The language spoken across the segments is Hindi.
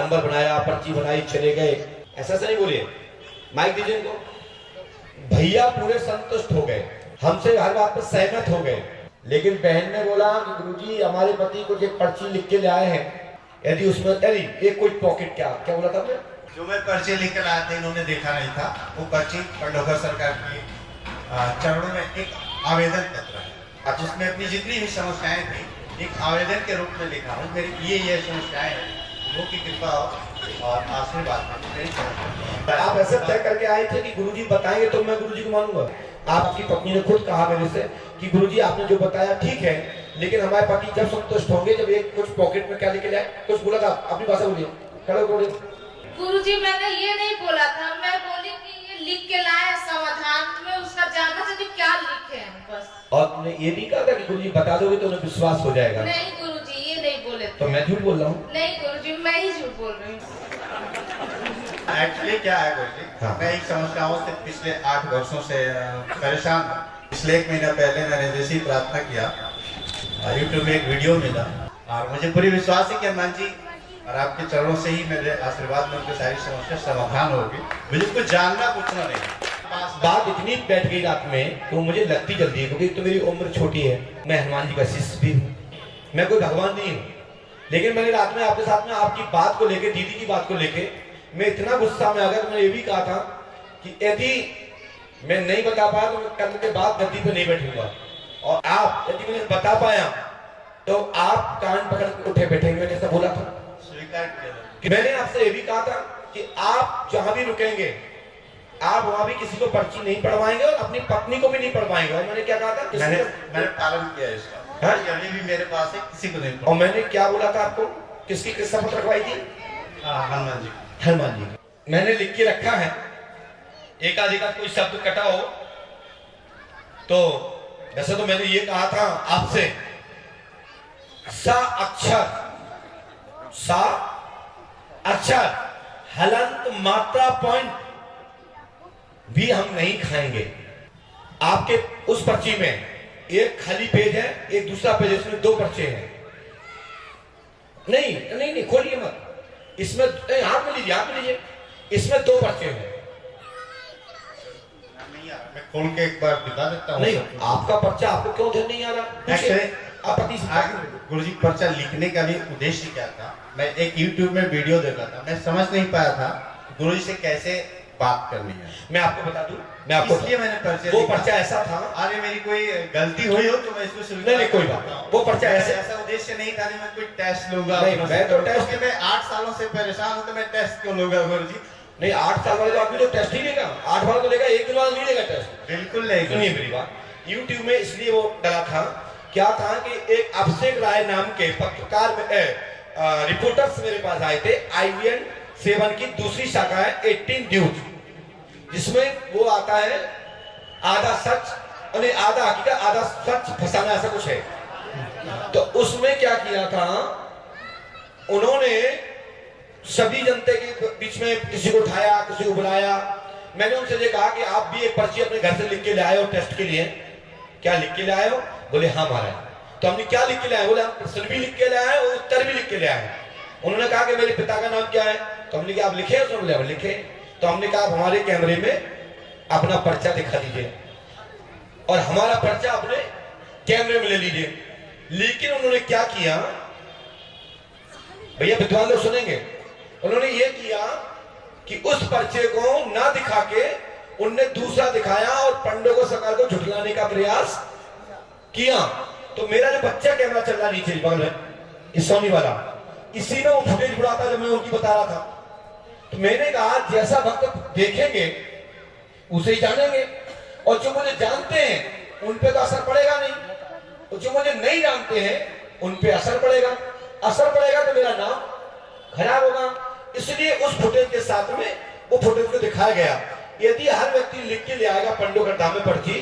नंबर बनाया, पर्ची बनाई, चले गए, ऐसा नहीं बोलिए। माइक दीजिए इनको। भैया पूरे संतुष्ट हो गए, हमसे हर बात पर सहमत हो गए, लेकिन बहन ने बोला कि गुरुजी हमारे पति को एक पर्ची लिख के ले आए हैं, यदि उसमें एक कोई पॉकेट क्या क्या बोला था आपने? जो मैं पर्ची लिख कर लाया था इन्होंने देखा नहीं था। वो पर्ची पंडोकर सरकार की चरणों में एक आवेदन पत्र है, जिसमें अपनी जितनी भी समस्याएं थी एक आवेदन के रूप में लिखा हूँ। मेरी ये समस्याएं हैं, वो की कृपा और आशीर्वाद में मेरी समस्या। आप ऐसे तय करके आए थे कि गुरुजी बताएंगे तो मैं गुरुजी को मानूंगा। आपकी पत्नी ने खुद कहा मेरे से कि गुरुजी आपने जो बताया ठीक है, लेकिन हमारे पति जब संतुष्ट होंगे, जब एक कुछ पॉकेट में क्या लेके जाए, कुछ बोला था, अपनी भाषा बोलिए, खड़े बोलिए। गुरुजी मैंने ये नहीं बोला था, मैं बोली कि ये लिख के लाए समाधान में, उसका जानना चाहिए क्या लिखे हैं बस। और तुमने ये नहीं कहा था कि गुरुजी बता दोगे तो उन्हें विश्वास हो जाएगा? नहीं गुरुजी ये नहीं बोले थे। तो मैं झूठ बोल रहा हूँ? नहीं गुरुजी मैं ही झूठ बोल रही हूँ। एक्चुअली क्या है गुरुजी, हाँ। मैं एक समस्याओं से पिछले 8 वर्षों से परेशान हूँ। पिछले 1 महीना पहले मैंने जैसी प्रार्थना किया, यूट्यूब में एक वीडियो मिला और मुझे पूरी विश्वास है कि हनुमान जी और आपके चरणों से ही मेरे आशीर्वाद में उनकी सारी समस्या समाधान होगी। मुझे कुछ जानना पूछना नहीं। बात इतनी बैठ गई रात में तो मुझे लगती जल्दी है, क्योंकि तो मेरी उम्र छोटी है, मैं हनुमान जी का शिष्य भी हूँ, मैं कोई भगवान नहीं हूँ, लेकिन मैंने रात में आपके साथ में आपकी बात को लेके, दीदी की बात को लेके मैं इतना गुस्सा में आ गया। तो मैंने ये भी कहा था कि यदि मैं नहीं बता पाया तो मैं कल के बाद गद्दी पे नहीं बैठूंगा, और आप यदि मैंने बता पाया तो आप कान पकड़ के उठे बैठेंगे। मैंने ऐसा बोला था, स्वीकार किया कि मैंने आपसे ये भी कहा था कि आप जहां भी रुकेंगे आप वहां भी किसी को पर्ची नहीं पढ़वाएंगे और अपनी पत्नी को भी नहीं पढ़वाएंगे। और मैंने क्या कहा था? मैंने पालन किया इसका। हाँ? अभी भी मेरे पास है, किसी को नहीं। और मैंने क्या बोला था आपको? किसकी किस्सा पत्र रखवाई थी? हनुमान जी। हनुमान जी। मैंने लिख के रखा है, एकाधिकार कोई शब्द कटा हो तो, वैसे तो मैंने ये कहा था आपसे, सा अक्षर हलंत मात्रा पॉइंट भी हम नहीं खाएंगे। आपके उस पर्ची में एक खाली पेज है, एक दूसरा पेज, इसमें 2 पर्चे हैं। नहीं खोलिए मत, इसमें हाथ में लीजिए, इसमें 2 पर्चे हैं। मैं खोल के एक बार दिखा देता हूँ। नहीं, आपका पर्चा आपको क्यों ध्यान नहीं आ रहा? गुरुजी पर्चा लिखने का भी उद्देश्य क्या था? मैं एक YouTube में वीडियो देखा था, मैं समझ नहीं पाया था गुरुजी से कैसे बात करनी है। मैं आपको बता दूं, मैं आपको इसलिए मैंने पर्चा, वो पर्चा ऐसा था। अरे मेरी कोई गलती हुई हो तो मैं इसको स्वीकार नहीं कोई बात, वो पर्चा ऐसा उद्देश्य नहीं था कि मैं कोई टेस्ट लूंगा। नहीं, मैं तो टेस्ट, मैं 8 सालों से परेशान हूँ तो मैं टेस्ट क्यों लूंगा गुरुजी? नहीं 8 साल वाले तो आदमी तो टेस्ट ही लेगा, 8 वाला तो लेगा, 1 दिन वाला नहीं लेगा टेस्ट। बिल्कुल नहीं। सुनिए मेरी बात, YouTube में इसलिए वो डाला था, क्या था कि एक अभिषेक राय नाम के पत्रकार रिपोर्टर्स मेरे पास आए थे, IVN 7 की दूसरी शाखा है 18 न्यूज, जिसमें वो आता है आधा सच और आधा हकीकत, आधा सच फसाना, ऐसा कुछ है। तो उसमें क्या किया था उन्होंने, सभी जनता के बीच में किसी को उठाया, किसी को बुलाया। मैंने उनसे ये कहा कि आप भी एक पर्ची अपने घर से लिख के ले आए हो टेस्ट के लिए। क्या लिख के ले आए हो? बोले हाँ महाराज। तो हमने क्या लिख के ले आए? बोले हम प्रश्न भी लिख के ले आए और उत्तर भी लिख के ले आए। उन्होंने कहा कि मेरे पिता का नाम क्या है? तो हमने कहा आप लिखे? उसने बोले लिखे। तो हमने कहा आप हमारे कैमरे में अपना पर्चा दिखा दीजिए और हमारा पर्चा अपने कैमरे में ले लीजिए। लेकिन उन्होंने क्या किया, भैया विद्वान लोग सुनेंगे, उन्होंने ये किया कि उस पर्चे को ना दिखा के उनने दूसरा दिखाया और पंडों सरकार को झुठलाने का प्रयास किया। तो मेरा जो बच्चा कैमरा चल रहा नीचे बगल में, इस सोनी वाला, इसी में वो फुटेज उड़ा था जब मैं उनकी बता रहा था। तो मैंने कहा जैसा भक्त देखेंगे उसे ही जानेंगे, और जो मुझे जानते हैं उन पे तो असर पड़ेगा नहीं, और जो मुझे नहीं जानते हैं उन पे असर पड़ेगा। असर पड़ेगा तो मेरा नाम खराब होगा। इसलिए उस फुटेज के साथ में वो फुटेज को दिखाया गया। यदि हर व्यक्ति लिख के ले आएगा पंडोकर धाम में पर्ची,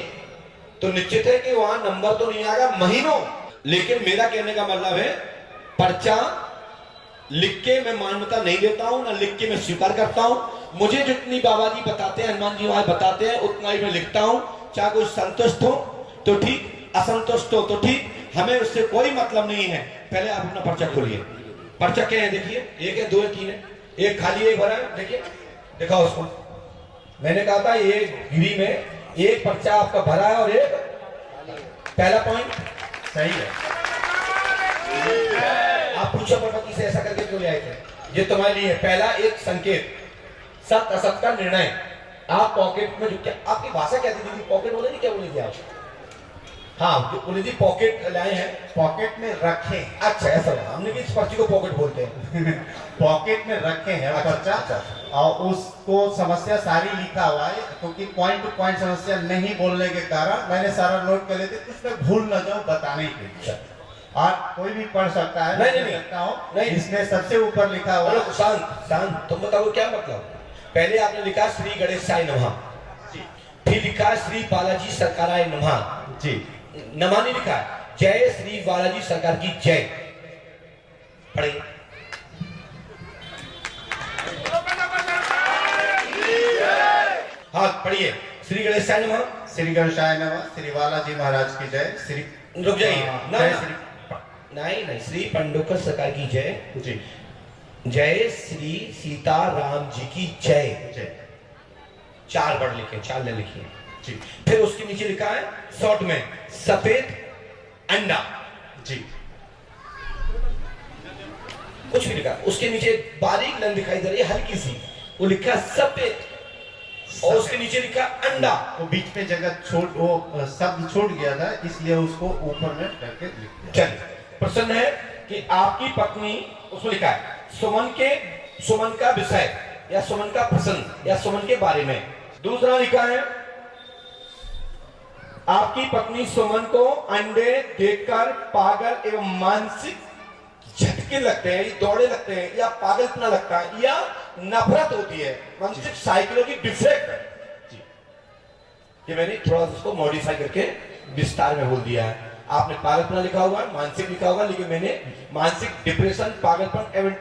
तो निश्चित है कि वहां नंबर तो नहीं आएगा महीनों। लेकिन मेरा कहने का मतलब है, पर्चा लिख के मैं मान्यता नहीं देता हूं, ना लिख के मैं स्वीकार करता हूं। मुझे जितनी बाबा जी बताते हैं, हनुमान जी वहां बताते हैं, उतना ही मैं लिखता हूं। चाहे कोई संतुष्ट हो तो ठीक, असंतुष्ट हो तो ठीक, हमें उससे कोई मतलब नहीं है। पहले आप अपना पर्चा खोलिए। पर्चा क्या है देखिए, 1 है 2 है 3 है। एक खाली एक भरा है, देखिए दिखाओ उसको। मैंने कहा था एक गिरी में एक पर्चा आपका भरा है और एक पहला पॉइंट सही है। आप पूछो पति से ऐसा करके क्यों ले आए थे? ये तुम्हारे लिए है। पहला एक संकेत, सत्य असत्य का निर्णय। आप पॉकेट में जो क्या आपकी भाषा क्या थी? पॉकेट बोले नहीं, क्या बोली थी आप? हाँ, जो बोली थी पॉकेट लाए हैं, पॉकेट में रखें। अच्छा ऐसा लगा हमने कि इस पर्ची को पॉकेट बोलते हैं। पॉकेट में रखे हैं पर्चा, और उसको समस्या सारी लिखा हुआ है, क्योंकि पॉइंट टू पॉइंट समस्या नहीं बोलने के कारण मैंने सारा नोट कर लेते, उसमें भूल न जाऊं बताने के लिए। और कोई भी पढ़ सकता है, नहीं सकता हूँ। नहीं, इसमें सबसे ऊपर लिखा हुआ है। शांत शांत, तुम बताओ क्या मतलब? पहले आपने लिखा श्री गणेशाय नमः, फिर लिखा श्री बालाजी सरकाराय नमः जी, नमः नहीं लिखा, जय श्री बालाजी सरकार की जय। पढ़िए। हाँ पढ़िए, श्री गणेशाय नमः, श्री गणेशाय नमः, श्री बालाजी महाराज की जय, श्री रुक जाइए ना, जय नहीं नहीं, श्री पंडोकर सरकार की जय जी, जय श्री सीता राम जी की जय। जय। 4 वर्ड लिखे, 4 ले लिखिए जी। फिर उसके नीचे लिखा है शॉर्ट में सफेद अंडा जी, कुछ भी लिखा, उसके नीचे बारीक लाइन दिखाई दे रही है हल्की सी, वो लिखा सफेद, और उसके नीचे लिखा अंडा। वो बीच में जगह वो शब्द छूट गया था, इसलिए उसको ऊपर में करके लिख दिया। चलिए, प्रश्न है कि आपकी पत्नी, उसमें लिखा है सुमन का विषय या सुमन का प्रसंग या सुमन के बारे में। दूसरा लिखा है आपकी पत्नी सुमन को अंडे देखकर पागल एवं मानसिक झटके लगते हैं, दौड़े लगते हैं, या पागलपना लगता है, या नफरत होती है, मानसिक साइकोलॉजी डिफेक्ट है। ये मैंने थोड़ा सा उसको मॉडिफाई करके विस्तार में बोल दिया है। आपने पागलपना लिखा हुआ है, मानसिक लिखा हुआ, लेकिन मैंने मानसिक डिप्रेशन, पागलपन एवं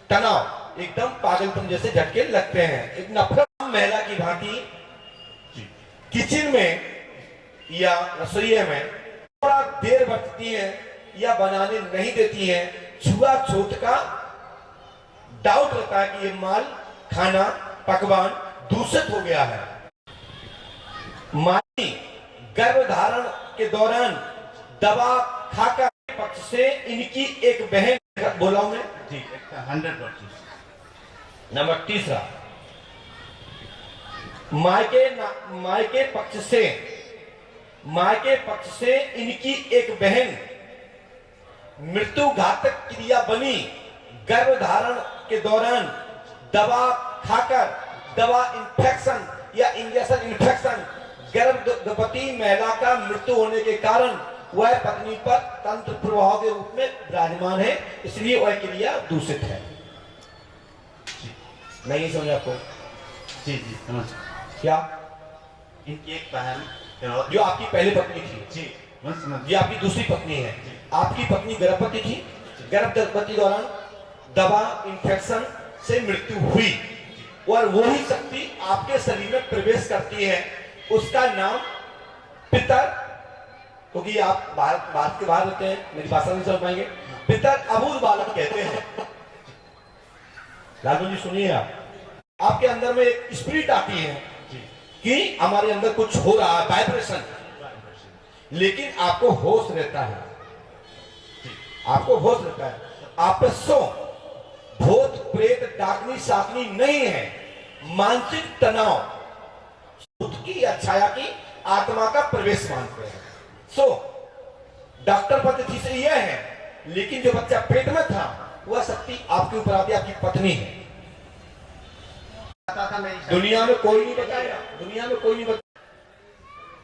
तनाव, एकदम पागलपन जैसे झटके लगते हैं, एक नफरत। महिला की भांति किचन में या रसोई में थोड़ा देर बचती है या बनाने नहीं देती है, छुआछूत का डाउट रहता है कि ये माल, खाना, पकवान दूषित हो गया है। माई गर्भधारण के दौरान दवा खाकर पक्ष से इनकी एक बहन, बोला हूं मैं जी, 100%। नंबर तीसरा, मायके पक्ष से इनकी एक बहन मृत्यु घातक क्रिया बनी, गर्भधारण के दौरान दवा खाकर, दवा इंफेक्शन या इंजेक्शन इन्फेक्शन, गर्भवती महिला का मृत्यु होने के कारण वह पत्नी पर तंत्र प्रभाव के रूप में विराजमान है, इसलिए वह क्रिया दूषित है। नहीं समझ आपको? जी जी समझ। क्या? इनकी एक बहन जो आपकी पहली पत्नी थी, जी, मैं समझ। ये आपकी दूसरी पत्नी है। आपकी पत्नी गर्भवती थी, गर्भवती दौरान दवा इंफेक्शन से मृत्यु हुई, और वही शक्ति आपके शरीर में प्रवेश करती है, उसका नाम पितर, क्योंकि आप भारत के बाहर रहते हैं, मेरी भाषा नहीं समझ पाएंगे, पितर अबूझ बालक कहते हैं। लालू जी सुनिए, आपके अंदर में एक स्पिरिट आती है कि हमारे अंदर कुछ हो रहा है, वाइब्रेशन, लेकिन आपको होश रहता है, आपको होश रहता है, आप पे सो भूत प्रेत डाकनी साकनी नहीं है, मानसिक तनाव, भूत की या छाया की आत्मा का प्रवेश मानते हैं। सो डॉक्टर पद्धति से यह है, लेकिन जो बच्चा पेट में था वह शक्ति आपके ऊपर आती, आपकी पत्नी है। दुनिया में कोई नहीं बताएगा, दुनिया में कोई नहीं बताएगा।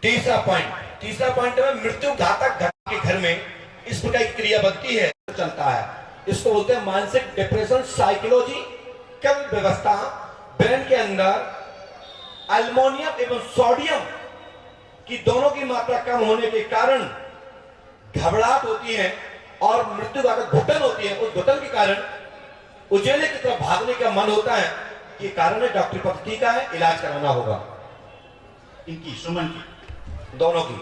तीसरा पॉइंट है मृत्यु घातक घटना के घर में इस प्रकार की क्रिया बनती है, चलता है, इसको बोलते हैं मानसिक डिप्रेशन, साइकोलॉजी कम व्यवस्था। ब्रेन के अंदर अल्मोनियम एवं सोडियम की दोनों की मात्रा कम होने के कारण घबराहट होती है और मृत्यु घातक घुटन होती है। उस घुटन के कारण उजेले की तरफ भागने का मन होता है। ये कारण है डॉक्टर पद्धति का है, इलाज कराना होगा इनकी, सुमन की, दोनों की,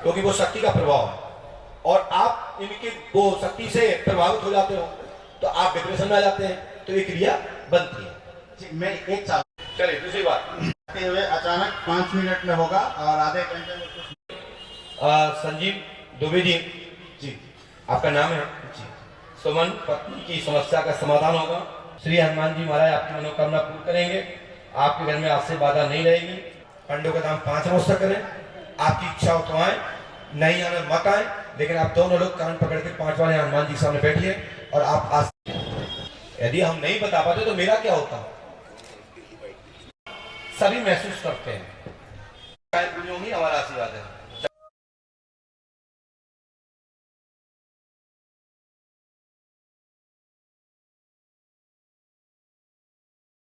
क्योंकि वो शक्ति का प्रभाव है, और आप इनकी वो शक्ति से प्रभावित हो जाते हो तो आप डिप्रेशन में आ जाते हैं। तो ये क्रिया बनती है। जी, मैं एक साल चलिए दूसरी बात, हुए अचानक 5 मिनट में होगा और आधे घंटे में कुछ। संजीव दुबे जी, जी आपका नाम है जी सुमन, पत्नी की समस्या का समाधान होगा। श्री हनुमान जी महाराज आपकी मनोकामना पूर्ण करेंगे। आपके घर में आपसे बाधा नहीं रहेगी। पंडों का दाम 5 रोज तक करें। आपकी इच्छा हो तो आए, नहीं आना मत आए, लेकिन आप दोनों लोग कान पकड़ के 5 वाले हनुमान जी के सामने बैठिए और आप आज, यदि हम नहीं बता पाते तो मेरा क्या होता, सभी महसूस करते हैं। ही हमारा आशीर्वाद है।